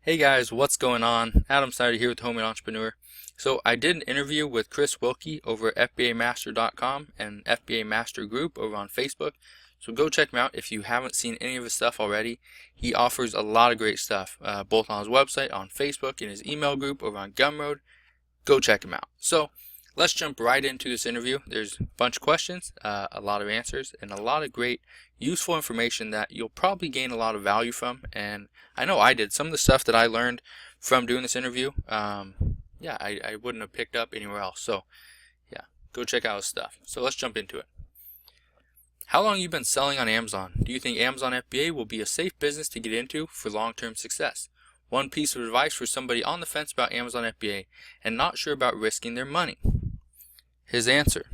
Hey guys, what's going on? Adam Snyder here with Home and Entrepreneur. So I did an interview with Chris Wilkey over at FBAmaster.com and FBA Master Group over on Facebook. So go check him out if you haven't seen any of his stuff already. He offers a lot of great stuff, both on his website, on Facebook, in his email group over on Gumroad. Go check him out. So let's jump right into this interview. There's a bunch of questions, a lot of answers, and a lot of great useful information that you'll probably gain a lot of value from. And I know I did. Some of the stuff that I learned from doing this interview, I wouldn't have picked up anywhere else. So yeah, go check out his stuff. So let's jump into it. How long have you been selling on Amazon? Do you think Amazon FBA will be a safe business to get into for long-term success? One piece of advice for somebody on the fence about Amazon FBA and not sure about risking their money. His answer: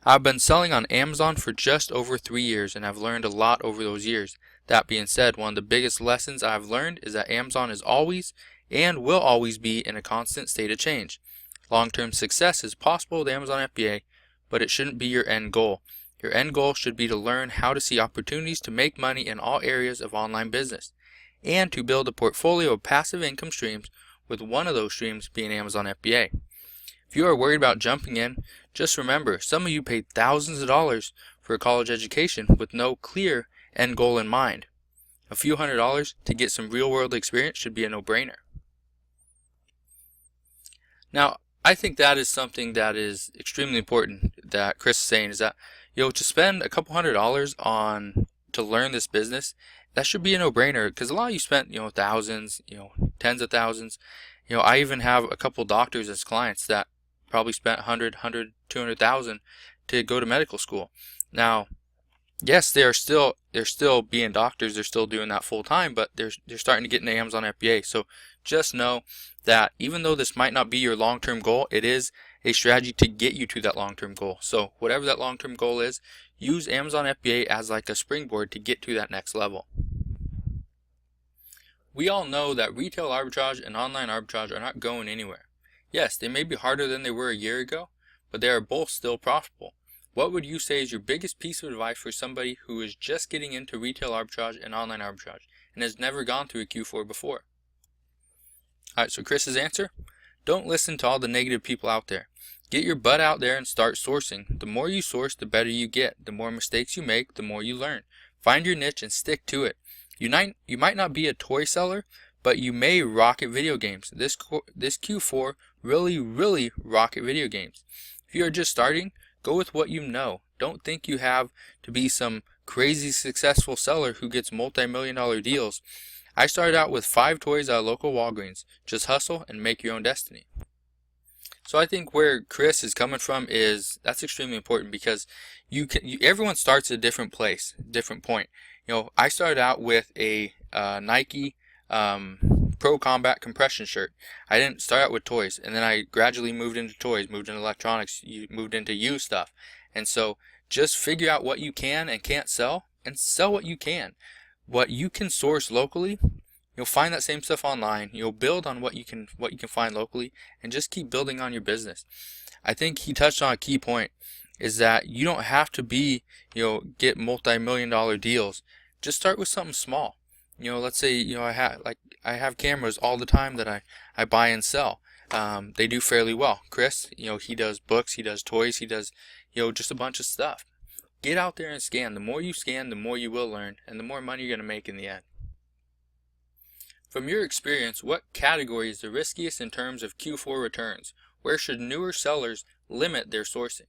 I've been selling on Amazon for just over 3 years and I've learned a lot over those years. That being said, one of the biggest lessons I've learned is that Amazon is always and will always be in a constant state of change. Long-term success is possible with Amazon FBA, but it shouldn't be your end goal. Your end goal should be to learn how to see opportunities to make money in all areas of online business and to build a portfolio of passive income streams, with one of those streams being Amazon FBA. If you are worried about jumping in, just remember, some of you paid thousands of dollars for a college education with no clear end goal in mind. A few $100s to get some real-world experience should be a no-brainer. Now, I think that is something that is extremely important that Chris is saying, is that, to spend a couple $100s on to learn this business, that should be a no-brainer, because a lot of you spent, thousands, tens of thousands. I even have a couple doctors as clients that probably spent 200,000 to go to medical school. Now, yes, they're still being doctors, they're still doing that full time, but they're starting to get into Amazon FBA. So just know that even though this might not be your long-term goal, it is a strategy to get you to that long-term goal. So whatever that long-term goal is, use Amazon FBA as like a springboard to get to that next level. We all know that retail arbitrage and online arbitrage are not going anywhere. Yes, they may be harder than they were a year ago, but they are both still profitable. What would you say is your biggest piece of advice for somebody who is just getting into retail arbitrage and online arbitrage and has never gone through a Q4 before? Alright, so Chris's answer: don't listen to all the negative people out there. Get your butt out there and start sourcing. The more you source, the better you get. The more mistakes you make, the more you learn. Find your niche and stick to it. You might not be a toy seller, but you may rocket video games. This Q4 really rocket video games. If you are just starting, go with what you know. Don't think you have to be some crazy successful seller who gets multi-million-dollar deals. I started out with 5 toys at a local Walgreens. Just hustle and make your own destiny. So I think where Chris is coming from is that's extremely important, because everyone starts at a different place, different point. I started out with a Nike Pro Combat compression shirt. I didn't start out with toys, and then I gradually moved into toys, moved into electronics, moved into used stuff. And so just figure out what you can and can't sell, and sell what you can. What you can source locally, you'll find that same stuff online. You'll build on what you can find locally, and just keep building on your business. I think he touched on a key point, is that you don't have to get multi-million-dollar deals. Just start with something small. Let's say I have cameras all the time that I buy and sell. They do fairly well. Chris, he does books, he does toys, he does just a bunch of stuff. Get out there and scan. The more you scan, the more you will learn, and the more money you're going to make in the end. From your experience, what category is the riskiest in terms of Q4 returns? Where should newer sellers limit their sourcing?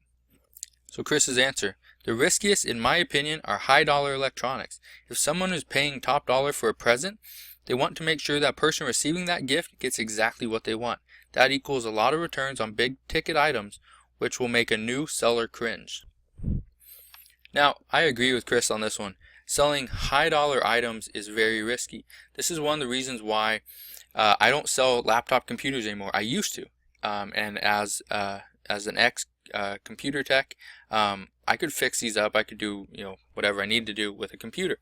So Chris's answer: the riskiest, in my opinion, are high-dollar electronics. If someone is paying top dollar for a present, they want to make sure that person receiving that gift gets exactly what they want. That equals a lot of returns on big-ticket items, which will make a new seller cringe. Now, I agree with Chris on this one. Selling high-dollar items is very risky. This is one of the reasons why I don't sell laptop computers anymore. I used to, and as an computer tech, I could fix these up. I could do whatever I need to do with a computer.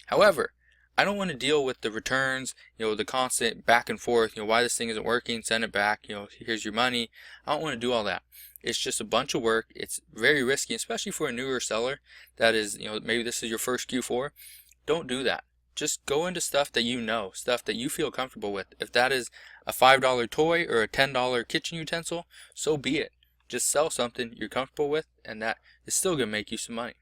However, I don't want to deal with the returns, the constant back and forth, why this thing isn't working, send it back, here's your money. I don't want to do all that. It's just a bunch of work. It's very risky, especially for a newer seller that is, maybe this is your first Q4. Don't do that. just go into stuff that you know, stuff that you feel comfortable with. If that is a $5 toy or a $10 kitchen utensil, so be it. Just sell something you're comfortable with, and that is still going to make you some money.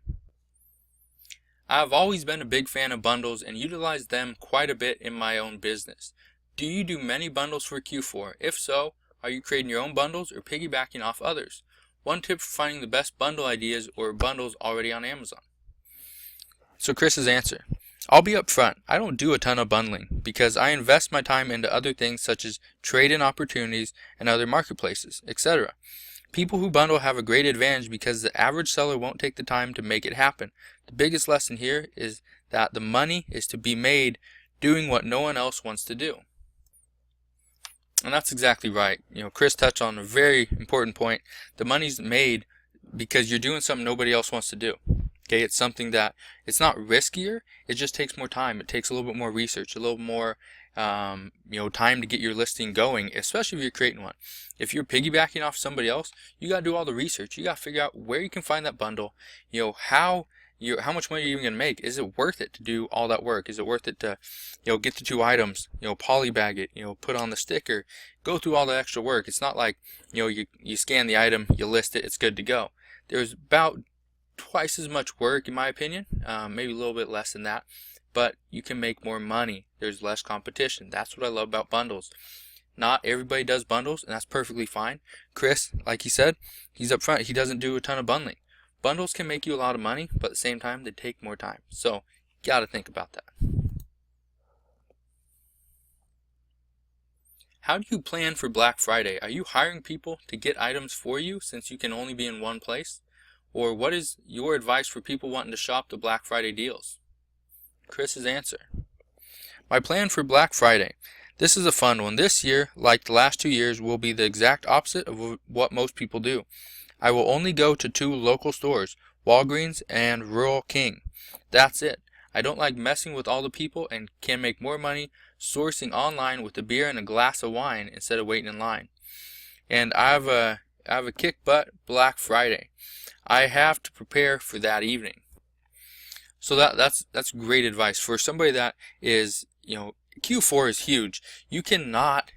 I've always been a big fan of bundles and utilize them quite a bit in my own business. Do you do many bundles for Q4? If so, are you creating your own bundles or piggybacking off others? One tip for finding the best bundle ideas or bundles already on Amazon. So Chris's answer. I'll be upfront. I don't do a ton of bundling because I invest my time into other things such as trade-in opportunities and other marketplaces, etc. People who bundle have a great advantage because the average seller won't take the time to make it happen. The biggest lesson here is that the money is to be made doing what no one else wants to do. And that's exactly right. Chris touched on a very important point. The money's made because you're doing something nobody else wants to do. Okay, it's something that it's not riskier. It just takes more time. It takes a little bit more research, a little more time to get your listing going, especially if you're creating one. If you're piggybacking off somebody else, you got to do all the research. You got to figure out where you can find that bundle. How much money are you even going to make? Is it worth it to do all that work? Is it worth it to, get the 2 items, polybag it, put on the sticker, go through all the extra work? It's not like, you scan the item, you list it, it's good to go. There's about twice as much work, in my opinion, maybe a little bit less than that, but you can make more money. There's less competition. That's what I love about bundles. Not everybody does bundles, and that's perfectly fine. Chris, like he said, he's up front. He doesn't do a ton of bundling. Bundles can make you a lot of money, but at the same time, they take more time. So, you got to think about that. How do you plan for Black Friday? Are you hiring people to get items for you since you can only be in one place? Or what is your advice for people wanting to shop the Black Friday deals? Chris's answer. My plan for Black Friday. This is a fun one. This year, like the last 2 years, will be the exact opposite of what most people do. I will only go to 2 local stores, Walgreens and Rural King. That's it. I don't like messing with all the people and can make more money sourcing online with a beer and a glass of wine instead of waiting in line. And I have a kick butt Black Friday. I have to prepare for that evening. So that's great advice for somebody that is, Q4 is huge. You cannot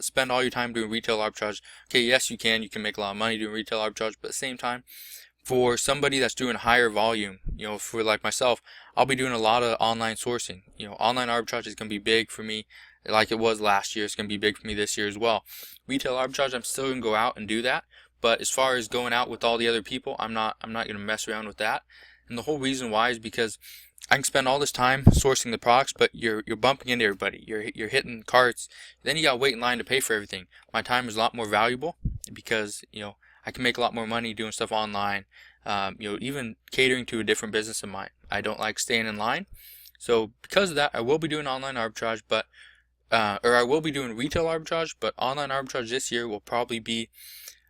spend all your time doing retail arbitrage. Okay, yes you can make a lot of money doing retail arbitrage, but at the same time, for somebody that's doing higher volume, for like myself, I'll be doing a lot of online sourcing. Online arbitrage is going to be big for me like it was last year. It's going to be big for me this year as well. Retail arbitrage, I'm still going to go out and do that. But as far as going out with all the other people, I'm not going to mess around with that. And the whole reason why is because I can spend all this time sourcing the products, but you're bumping into everybody. You're hitting carts. Then you got to wait in line to pay for everything. My time is a lot more valuable because I can make a lot more money doing stuff online. Even catering to a different business of mine. I don't like staying in line. So because of that, I will be doing online arbitrage, or I will be doing retail arbitrage, but online arbitrage this year will probably be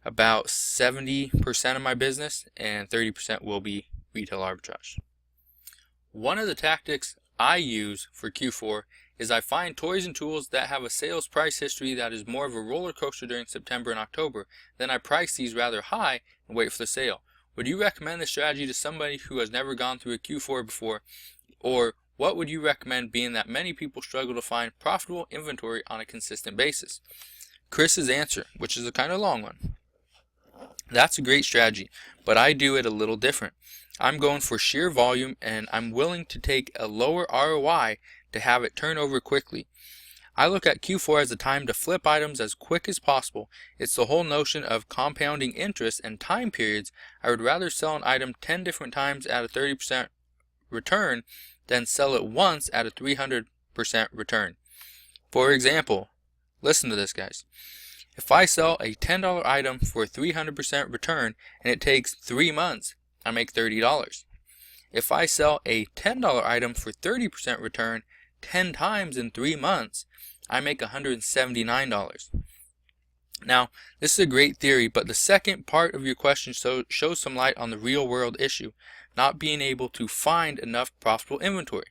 about 70% of my business, and 30% will be retail arbitrage. One of the tactics I use for Q4 is I find toys and tools that have a sales price history that is more of a roller coaster during September and October. Then I price these rather high and wait for the sale. Would you recommend this strategy to somebody who has never gone through a Q4 before? Or what would you recommend, being that many people struggle to find profitable inventory on a consistent basis? Chris's answer, which is a kind of long one. That's a great strategy, but I do it a little different. I'm going for sheer volume, and I'm willing to take a lower ROI to have it turn over quickly. I look at Q4 as a time to flip items as quick as possible. It's the whole notion of compounding interest and time periods. I would rather sell an item 10 different times at a 30% return than sell it once at a 300% return. For example, listen to this, guys. If I sell a $10 item for a 300% return and it takes 3 months, I make $30. If I sell a $10 item for 30% return 10 times in 3 months, I make $179. Now, this is a great theory, but the second part of your question shows some light on the real world issue, not being able to find enough profitable inventory.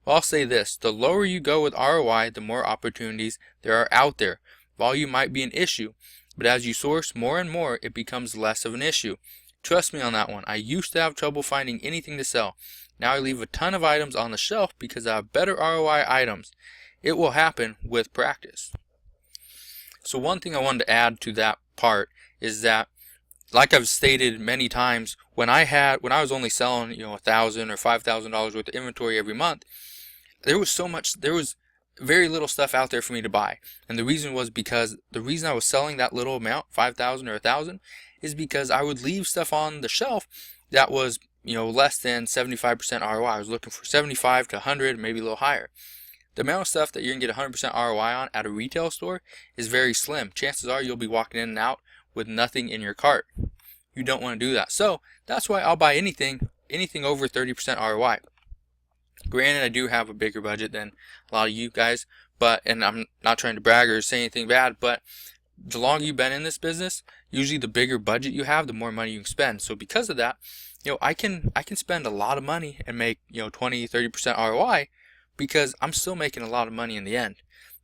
Well, I'll say this, the lower you go with ROI, the more opportunities there are out there. Volume might be an issue, but as you source more and more, it becomes less of an issue. Trust me on that one. I used to have trouble finding anything to sell. Now I leave a ton of items on the shelf because I have better ROI items. It will happen with practice. So one thing I wanted to add to that part is that, like I've stated many times, when I was only selling $1,000 or $5,000 worth of inventory every month, there was very little stuff out there for me to buy. And the reason was because the reason I was selling that little amount, 5,000 or 1,000, is because I would leave stuff on the shelf that was less than 75% ROI. I was looking for 75 to 100, maybe a little higher. The amount of stuff that you're going to get 100% ROI on at a retail store is very slim. Chances are you'll be walking in and out with nothing in your cart. You don't want to do that. So that's why I'll buy anything over 30% ROI. Granted, I do have a bigger budget than a lot of you guys, and I'm not trying to brag or say anything bad, but the longer you've been in this business, usually the bigger budget you have, the more money you can spend. So because of that, I can spend a lot of money and make 20, 30% ROI, because I'm still making a lot of money in the end.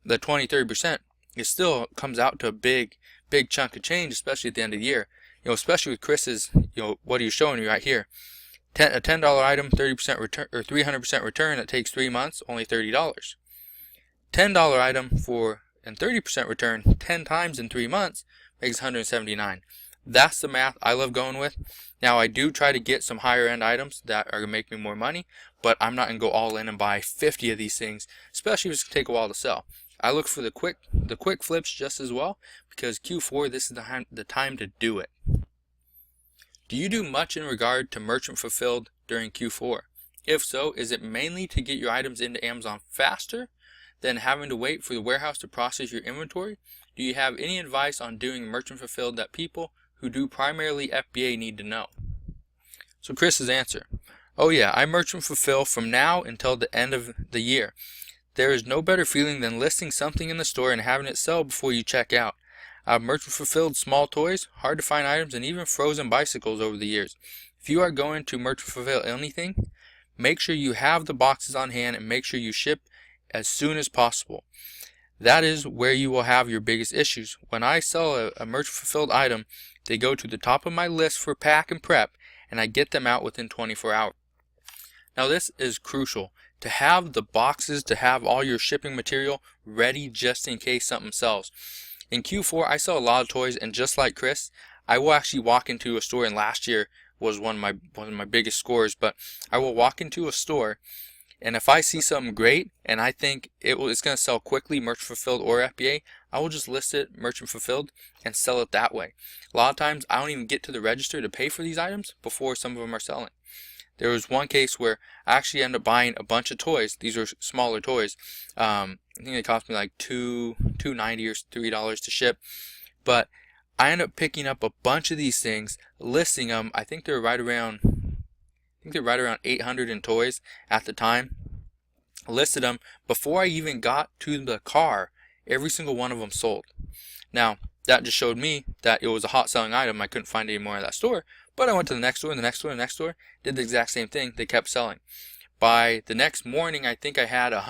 The 20, 30%, it still comes out to a big chunk of change, especially at the end of the year. Especially with Chris's, what he's showing you right here. A $10 item, 30% return or 300% return, that takes 3 months, only $30. $10 item and 30% return 10 times in 3 months makes $179. That's the math I love going with. Now I do try to get some higher end items that are going to make me more money, but I'm not going to go all in and buy 50 of these things, especially if it's going to take a while to sell. I look for the quick flips just as well, because Q4, this is the time to do it. Do you do much in regard to merchant fulfilled during Q4? If so, is it mainly to get your items into Amazon faster than having to wait for the warehouse to process your inventory? Do you have any advice on doing merchant fulfilled that people who do primarily FBA need to know? So Chris's answer: oh yeah, I merchant fulfill from now until the end of the year. There is no better feeling than listing something in the store and having it sell before you check out. I've merchant fulfilled small toys, hard to find items, and even frozen bicycles over the years. If you are going to merchant fulfill anything, make sure you have the boxes on hand and make sure you ship as soon as possible. That is where you will have your biggest issues. When I sell a merchant fulfilled item, they go to the top of my list for pack and prep, and I get them out within 24 hours. Now this is crucial, to have the boxes, to have all your shipping material ready just in case something sells. In Q4, I sell a lot of toys, and just like Chris, I will actually walk into a store, and last year was one of my biggest scores, but I will walk into a store, and if I see something great and I think it's going to sell quickly, merchant fulfilled or FBA, I will just list it merchant fulfilled and sell it that way. A lot of times I don't even get to the register to pay for these items before some of them are selling. There was one case where I actually ended up buying a bunch of toys. These are smaller toys. I think they cost me like $2.90 or $3 to ship. But I ended up picking up a bunch of these things, listing them. I think they're right around 800 in toys at the time. I listed them before I even got to the car. Every single one of them sold. Now that just showed me that it was a hot selling item. I couldn't find any more in that store. But I went to the next store, and the next store, and the next store, did the exact same thing. They kept selling. By the next morning, I think I had it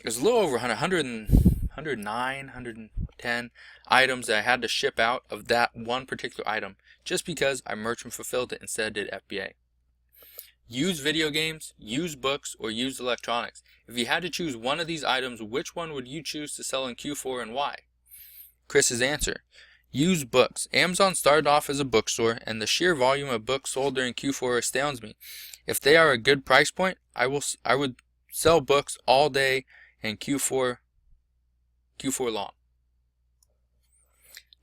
was a little over 109, 110 items that I had to ship out of that one particular item, just because I merchant fulfilled it instead of did FBA. Use video games, use books, or use electronics. If you had to choose one of these items, which one would you choose to sell in Q4 and why? Chris's answer: use books. Amazon started off as a bookstore, and the sheer volume of books sold during Q4 astounds me. If they are a good price point, I would sell books all day and Q4 long.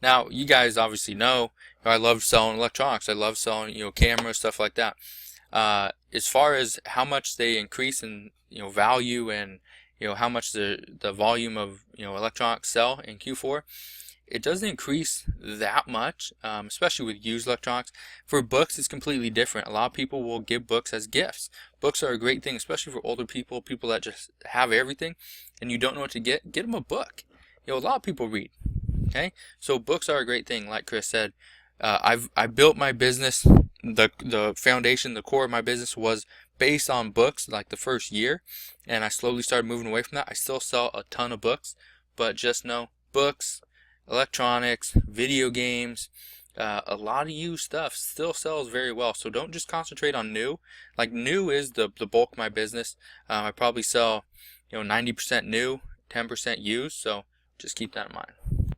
Now, you guys obviously know I love selling electronics. I love selling cameras, stuff like that. As far as how much they increase in value and how much the volume of electronics sell in Q4, it doesn't increase that much, especially with used electronics. For books, it's completely different. A lot of people will give books as gifts. Books are a great thing, especially for older people, people that just have everything, and you don't know what to get. Get them a book. A lot of people read. Okay, so books are a great thing. Like Chris said, I built my business. The foundation, the core of my business was based on books. Like the first year, and I slowly started moving away from that. I still sell a ton of books, but just know books, electronics, video games, a lot of used stuff still sells very well. So don't just concentrate on new. Like, new is the bulk of my business. I probably sell 90% new, 10% used. So just keep that in mind.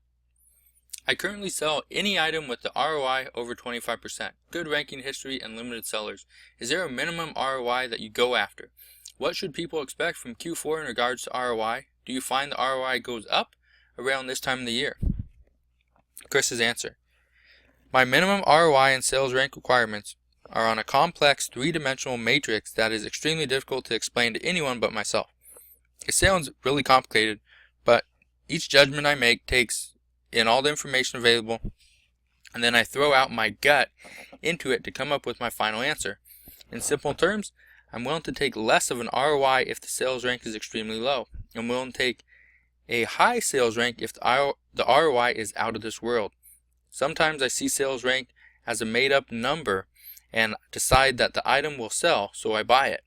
I currently sell any item with the ROI over 25%, good ranking history, and limited sellers. Is there a minimum ROI that you go after? What should people expect from Q4 in regards to ROI? Do you find the ROI goes up around this time of the year? Chris's answer. My minimum ROI and sales rank requirements are on a complex three-dimensional matrix that is extremely difficult to explain to anyone but myself. It sounds really complicated, but each judgment I make takes in all the information available, and then I throw out my gut into it to come up with my final answer. In simple terms, I'm willing to take less of an ROI if the sales rank is extremely low. I'm willing to take a high sales rank if the ROI is out of this world. Sometimes I see sales rank as a made-up number and decide that the item will sell, so I buy it.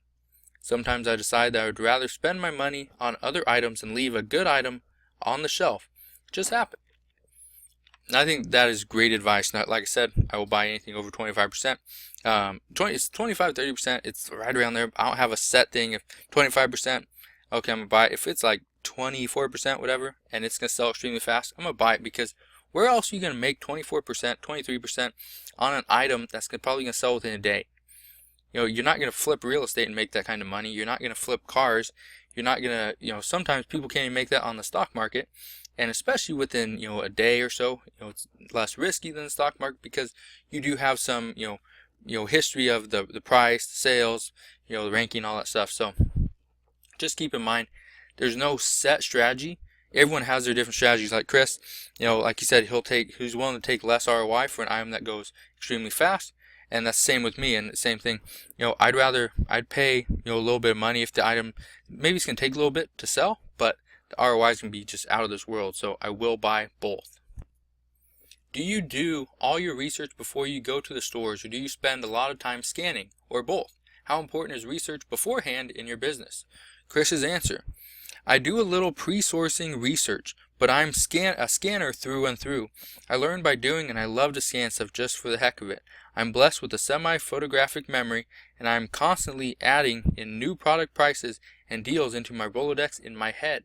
Sometimes I decide that I would rather spend my money on other items and leave a good item on the shelf. It just happened. I think that is great advice. Now, like I said, I will buy anything over 25%. It's 25, 30%. It's right around there. I don't have a set thing. If 25%, okay, I'm going to buy it. If it's like 24%, whatever, and it's going to sell extremely fast, I'm going to buy it, because where else are you going to make 24%, 23% on an item that's probably going to sell within a day? You're not going to flip real estate and make that kind of money. You're not going to flip cars. You're not going to, sometimes people can't even make that on the stock market. And especially within, a day or so, it's less risky than the stock market, because you do have some, history of the price, the sales, the ranking, all that stuff. So just keep in mind, there's no set strategy. Everyone has their different strategies. Like Chris, like he said, he's willing to take less ROI for an item that goes extremely fast. And that's the same with me. And the same thing, I'd pay, a little bit of money if the item, maybe it's going to take a little bit to sell, but the ROI is going to be just out of this world. So I will buy both. Do you do all your research before you go to the stores, or do you spend a lot of time scanning, or both? How important is research beforehand in your business? Chris's answer. I do a little pre-sourcing research, but I'm a scanner through and through. I learn by doing, and I love to scan stuff just for the heck of it. I'm blessed with a semi-photographic memory, and I'm constantly adding in new product prices and deals into my Rolodex in my head.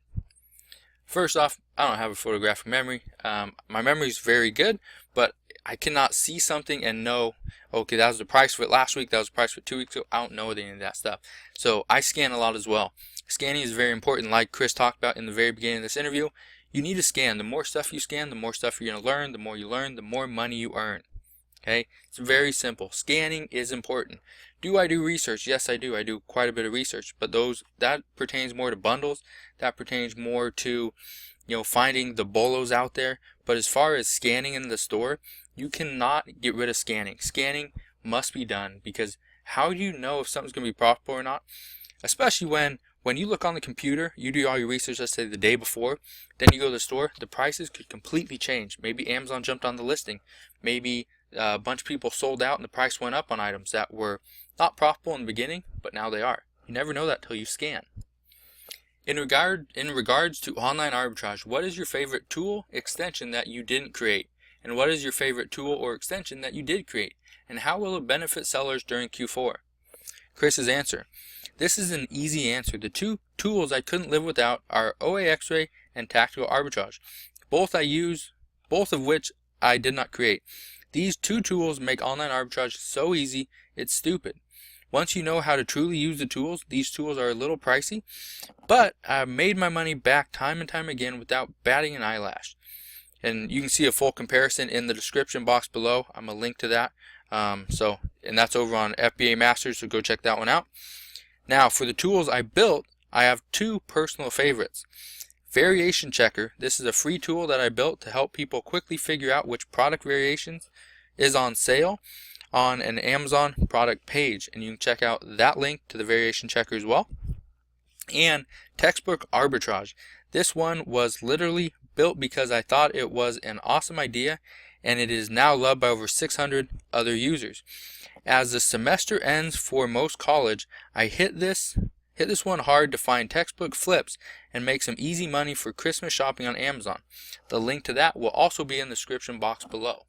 First off, I don't have a photographic memory. My memory is very good, but I cannot see something and know, okay, that was the price for it last week, that was the price for it 2 weeks ago. I don't know any of that stuff. So I scan a lot as well. Scanning is very important. Like Chris talked about in the very beginning of this interview, you need to scan. The more stuff you scan, the more stuff you're going to learn. The more you learn, the more money you earn. Okay? It's very simple. Scanning is important. Do I do research? Yes, I do. I do quite a bit of research, but that pertains more to bundles. That pertains more to, finding the bolos out there. But as far as scanning in the store, you cannot get rid of scanning. Scanning must be done, because how do you know if something's going to be profitable or not? Especially when you look on the computer, you do all your research, let's say the day before, then you go to the store, the prices could completely change. Maybe Amazon jumped on the listing. Maybe a bunch of people sold out and the price went up on items that were not profitable in the beginning, but now they are. You never know that till you scan. In regards to online arbitrage, what is your favorite tool, extension that you didn't create? And what is your favorite tool or extension that you did create? And how will it benefit sellers during Q4? Chris's answer. This is an easy answer. The two tools I couldn't live without are OA X-ray and tactical arbitrage. Both of which I did not create. These two tools make online arbitrage so easy, it's stupid. Once you know how to truly use the tools, these tools are a little pricey, but I've made my money back time and time again without batting an eyelash. And you can see a full comparison in the description box below. I'm going to link to that. And that's over on FBA Masters, so go check that one out. Now, for the tools I built, I have two personal favorites. Variation Checker. This is a free tool that I built to help people quickly figure out which product variations is on sale on an Amazon product page, and you can check out that link to the Variation Checker as well. And Textbook Arbitrage. This one was literally built because I thought it was an awesome idea, and it is now loved by over 600 other users. As the semester ends for most college, I hit this one hard to find textbook flips and make some easy money for Christmas shopping on Amazon. The link to that will also be in the description box below.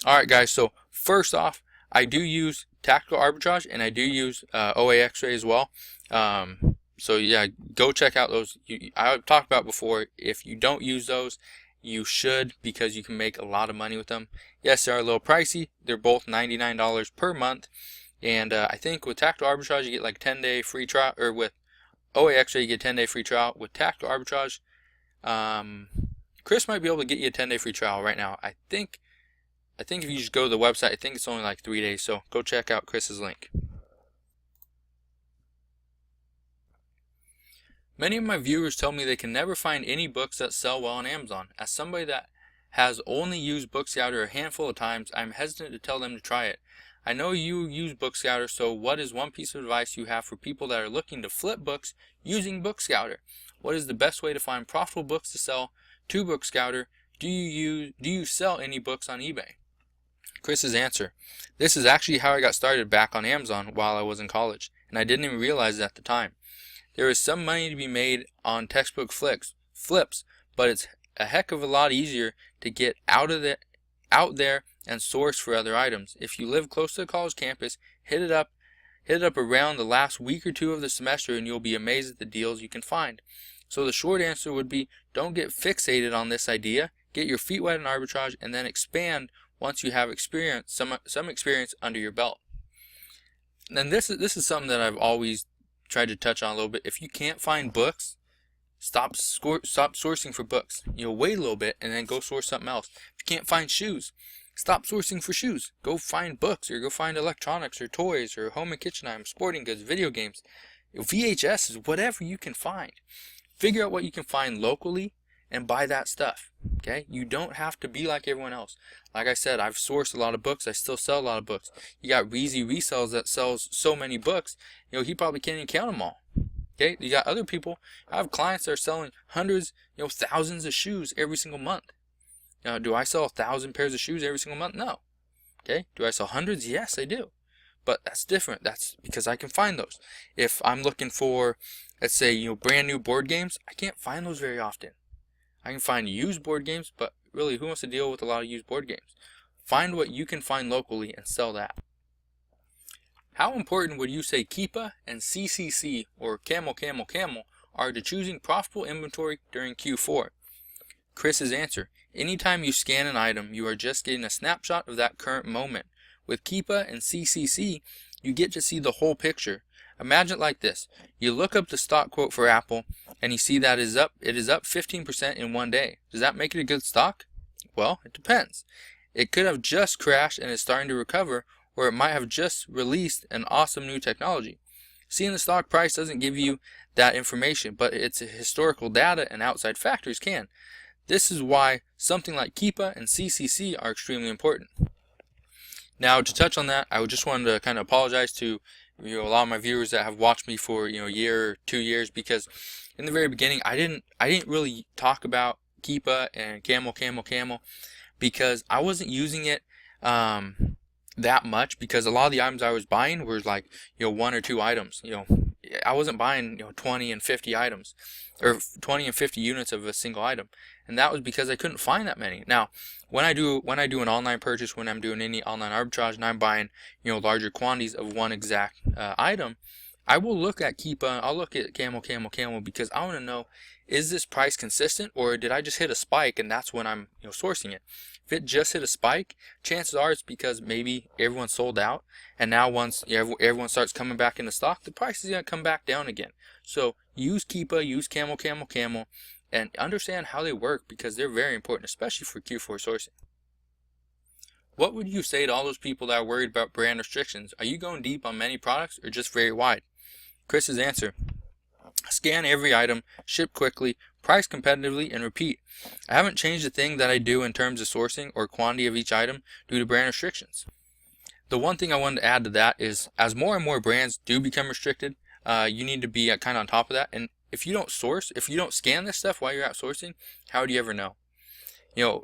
Alright guys, so first off, I do use tactical arbitrage and I do use OA X-ray as well. So yeah, go check out those. I've talked about before, if you don't use those, you should, because you can make a lot of money with them. Yes, they are a little pricey. They're both $99 per month. And I think with tactical arbitrage, you get like 10-day free trial, or with OA X-ray, you get 10-day free trial. With tactical arbitrage, Chris might be able to get you a 10-day free trial right now. I think if you just go to the website, I think it's only like 3 days. So go check out Chris's link. Many of my viewers tell me they can never find any books that sell well on Amazon. As somebody that has only used BookScouter a handful of times, I'm hesitant to tell them to try it. I know you use BookScouter, so what is one piece of advice you have for people that are looking to flip books using BookScouter? What is the best way to find profitable books to sell to BookScouter? Do you sell any books on eBay? Chris's answer: this is actually how I got started back on Amazon while I was in college, and I didn't even realize it at the time. There is some money to be made on textbook flips, but it's a heck of a lot easier to get out there and source for other items. If you live close to the college campus, hit it up around the last week or two of the semester, and you'll be amazed at the deals you can find. So the short answer would be, don't get fixated on this idea. Get your feet wet in arbitrage, and then expand once you have experience, some experience under your belt. And this is something that I've always tried to touch on a little bit. If you can't find books, stop sourcing for books. Wait a little bit and then go source something else. If you can't find shoes, stop sourcing for shoes. Go find books, or go find electronics or toys or home and kitchen items, sporting goods, video games, VHSs, whatever you can find. Figure out what you can find locally and buy that stuff. Okay? You don't have to be like everyone else. Like I said, I've sourced a lot of books. I still sell a lot of books. You got Reezy Resells that sells so many books, he probably can't even count them all. Okay? You got other people. I have clients that are selling hundreds, thousands of shoes every single month. Now, do I sell 1,000 pairs of shoes every single month? No. Okay? Do I sell hundreds? Yes, I do. But that's different. That's because I can find those. If I'm looking for, let's say, brand new board games, I can't find those very often. I can find used board games, but really, who wants to deal with a lot of used board games? Find what you can find locally and sell that. How important would you say Keepa and CCC, or Camel are to choosing profitable inventory during Q4? Chris's answer: anytime you scan an item, you are just getting a snapshot of that current moment. With Keepa and CCC, you get to see the whole picture. Imagine it like this. You look up the stock quote for Apple, and you see that it is up 15% in one day. Does that make it a good stock? Well, it depends. It could have just crashed and is starting to recover, or it might have just released an awesome new technology. Seeing the stock price doesn't give you that information, but its historical data and outside factors can. This is why something like Keepa and CCC are extremely important. Now, to touch on that, I just wanted to kind of apologize to a lot of my viewers that have watched me for a year or 2 years, because in the very beginning I didn't really talk about Keepa and Camel because I wasn't using it that much, because a lot of the items I was buying were like 1 or 2 items. I wasn't buying 20 and 50 items, or 20 and 50 units of a single item, and that was because I couldn't find that many. Now, when I do an online purchase, when I'm doing any online arbitrage, and I'm buying larger quantities of one exact item, I will look at Keepa. I'll look at Camel, because I want to know, is this price consistent, or did I just hit a spike and that's when I'm sourcing it? If it just hit a spike, chances are it's because maybe everyone sold out, and now once everyone starts coming back into stock, the price is going to come back down again. So use Keepa, use Camel, and understand how they work, because they're very important, especially for Q4 sourcing. What would you say to all those people that are worried about brand restrictions? Are you going deep on many products, or just very wide? Chris's answer: scan every item, ship quickly, price competitively, and repeat. I haven't changed a thing that I do in terms of sourcing or quantity of each item due to brand restrictions. The one thing I wanted to add to that is, as more and more brands do become restricted, you need to be kind of on top of that. And if you don't scan this stuff while you're out sourcing, how would you ever know?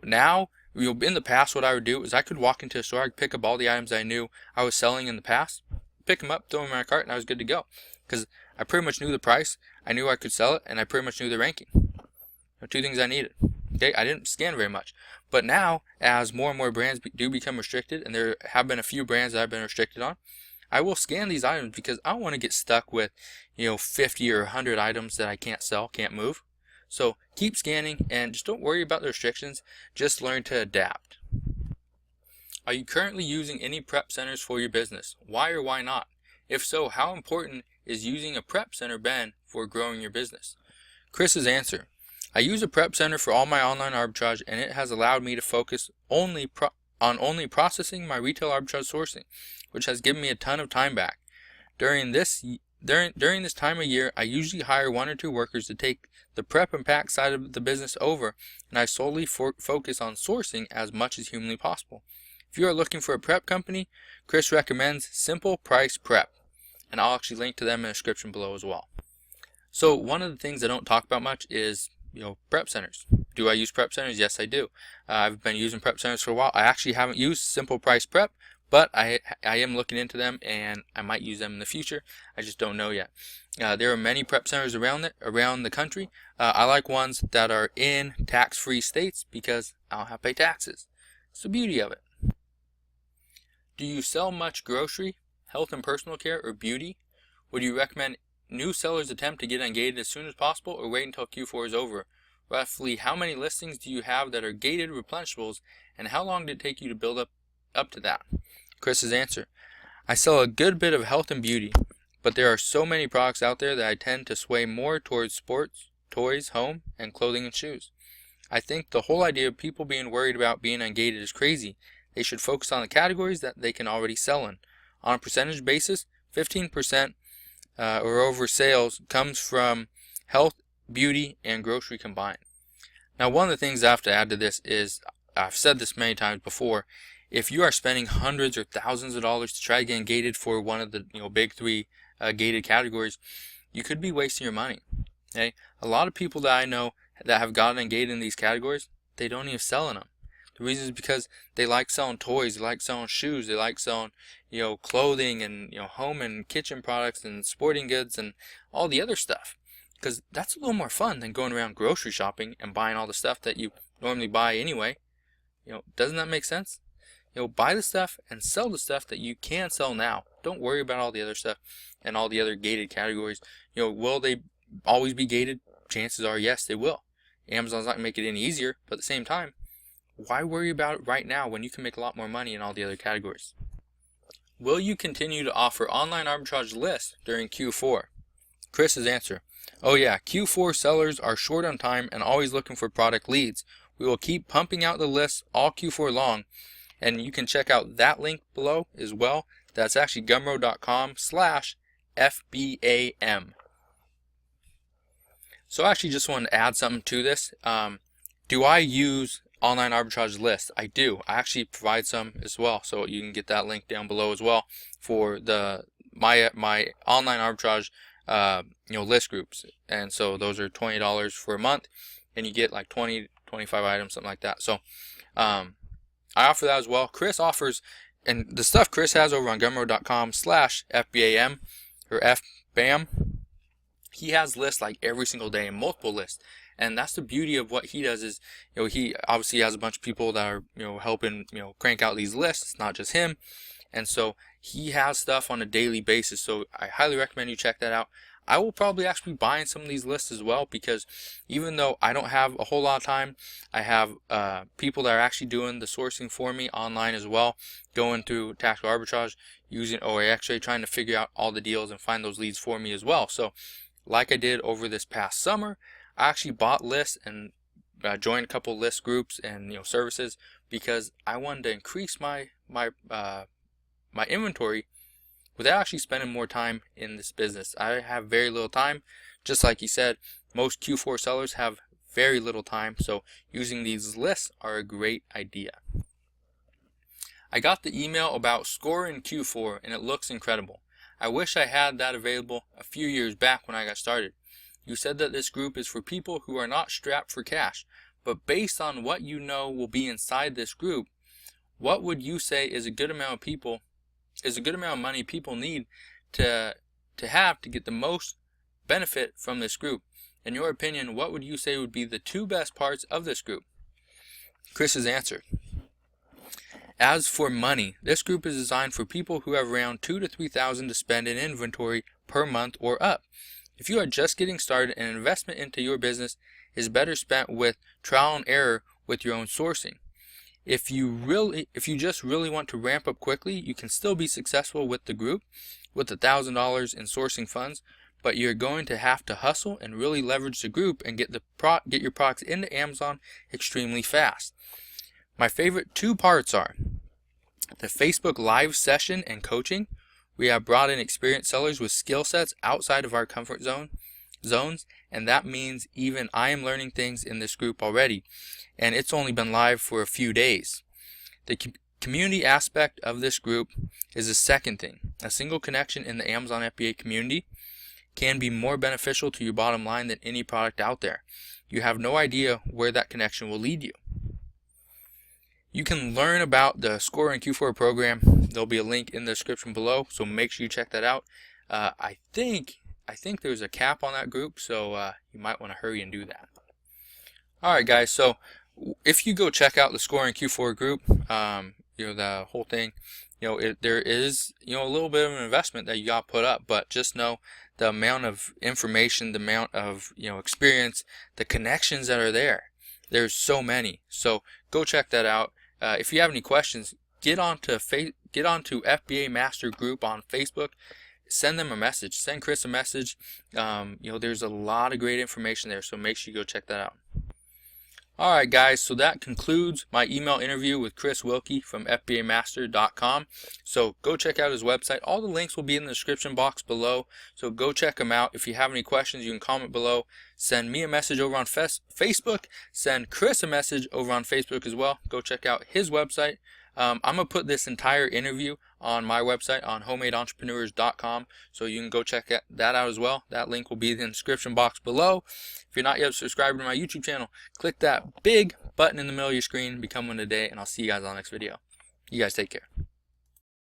Now, in the past, what I would do is I could walk into a store, I could pick up all the items I knew I was selling in the past, pick them up, throw them in my cart, and I was good to go. Because I pretty much knew the price, I knew I could sell it, and I pretty much knew the ranking. 2 things I needed. Okay, I didn't scan very much. But now, as more and more brands do become restricted, and there have been a few brands that I've been restricted on, I will scan these items because I don't want to get stuck with 50 or 100 items that I can't sell, can't move. So keep scanning and just don't worry about the restrictions, just learn to adapt. Are you currently using any prep centers for your business? Why or why not? If so, how important is using a prep center been for growing your business? Chris's answer: I use a prep center for all my online arbitrage, and it has allowed me to focus on only processing my retail arbitrage sourcing, which has given me a ton of time back. During this time of year, I usually hire 1 or 2 workers to take the prep and pack side of the business over, and I solely focus on sourcing as much as humanly possible. If you are looking for a prep company, Chris recommends Simple Price Prep, and I'll actually link to them in the description below as well. So one of the things I don't talk about much is prep centers. Do I use prep centers? Yes, I do. I've been using prep centers for a while. I actually haven't used Simple Price Prep, but I am looking into them, and I might use them in the future. I just don't know yet. There are many prep centers around the country. I like ones that are in tax-free states because I don't have to pay taxes. It's the beauty of it. Do you sell much grocery, health and personal care, or beauty? Would you recommend new sellers attempt to get ungated as soon as possible, or wait until Q4 is over? Roughly how many listings do you have that are gated replenishables, and how long did it take you to build up to that? Chris's answer: I sell a good bit of health and beauty, but there are so many products out there that I tend to sway more towards sports, toys, home, and clothing and shoes. I think the whole idea of people being worried about being ungated is crazy. They should focus on the categories that they can already sell in. On a percentage basis, 15% or over sales comes from health, beauty, and grocery combined. Now, one of the things I have to add to this is, I've said this many times before, if you are spending hundreds or thousands of dollars to try to get gated for one of the big 3 gated categories, you could be wasting your money. Okay? A lot of people that I know that have gotten gated in these categories, they don't even sell in them. The reason is because they like selling toys, they like selling shoes, they like selling, clothing and, home and kitchen products and sporting goods and all the other stuff. Because that's a little more fun than going around grocery shopping and buying all the stuff that you normally buy anyway. Doesn't that make sense? Buy the stuff and sell the stuff that you can sell now. Don't worry about all the other stuff and all the other gated categories. Will they always be gated? Chances are yes, they will. Amazon's not going to make it any easier, but at the same time, why worry about it right now when you can make a lot more money in all the other categories? Will you continue to offer online arbitrage lists during Q4? Chris's answer: oh yeah, Q4 sellers are short on time and always looking for product leads. We will keep pumping out the lists all Q4 long, and you can check out that link below as well. That's actually gumroad.com/FBAM. So I actually just wanted to add something to this. Do I use online arbitrage lists? I do. I actually provide some as well, so you can get that link down below as well for my online arbitrage list groups. And so those are $20 for a month, and you get like 25 items, something like that. So I offer that as well. Chris offers, and the stuff Chris has over on gumroad.com/FBAM or FBAM, he has lists like every single day and multiple lists. And that's the beauty of what he does is, he obviously has a bunch of people that are, helping, crank out these lists. It's not just him. And so he has stuff on a daily basis. So I highly recommend you check that out. I will probably actually be buying some of these lists as well, because even though I don't have a whole lot of time, I have people that are actually doing the sourcing for me online as well, going through tactical arbitrage, using OAX-ray, trying to figure out all the deals and find those leads for me as well. So like I did over this past summer, I actually bought lists and joined a couple list groups and services because I wanted to increase my inventory without actually spending more time in this business. I have very little time. Just like he said, most Q4 sellers have very little time, so using these lists are a great idea. I got the email about Score in Q4 and it looks incredible. I wish I had that available a few years back when I got started. You said that this group is for people who are not strapped for cash, but based on what you know will be inside this group, what would you say is a good amount of money people need to have to get the most benefit from this group? In your opinion, what would you say would be the 2 best parts of this group? Chris's answer: as for money, this group is designed for people who have around $2,000 to $3,000 to spend in inventory per month or up. If you are just getting started, an investment into your business is better spent with trial and error with your own sourcing. If you just really want to ramp up quickly, you can still be successful with the group with $1,000 in sourcing funds, but you're going to have to hustle and really leverage the group and get your products into Amazon extremely fast. My favorite two parts are the Facebook live session and coaching. We have brought in experienced sellers with skill sets outside of our comfort zones, and that means even I am learning things in this group already, and it's only been live for a few days. The community aspect of this group is the second thing. A single connection in the Amazon FBA community can be more beneficial to your bottom line than any product out there. You have no idea where that connection will lead you. You can learn about the Score in Q4 program. There'll be a link in the description below, so make sure you check that out. I think there's a cap on that group, so you might want to hurry and do that. Alright guys, so if you go check out the Score in Q4 group, the whole thing, there is a little bit of an investment that you got to put up, but just know the amount of information, the amount of experience, the connections that are there. There's so many. So go check that out. If you have any questions, get onto FBA Master Group on Facebook. Send them a message. Send Chris a message. There's a lot of great information there, so make sure you go check that out. Alright guys, so that concludes my email interview with Chris Wilkey from FBAmaster.com. So go check out his website. All the links will be in the description box below, so go check them out. If you have any questions, you can comment below. Send me a message over on Facebook. Send Chris a message over on Facebook as well. Go check out his website. I'm going to put this entire interview on my website on homemadeentrepreneurs.com, so you can go check that out as well. That link will be in the description box below. If you're not yet subscribed to my YouTube channel, click that big button in the middle of your screen, become one today, and I'll see you guys on the next video. You guys take care.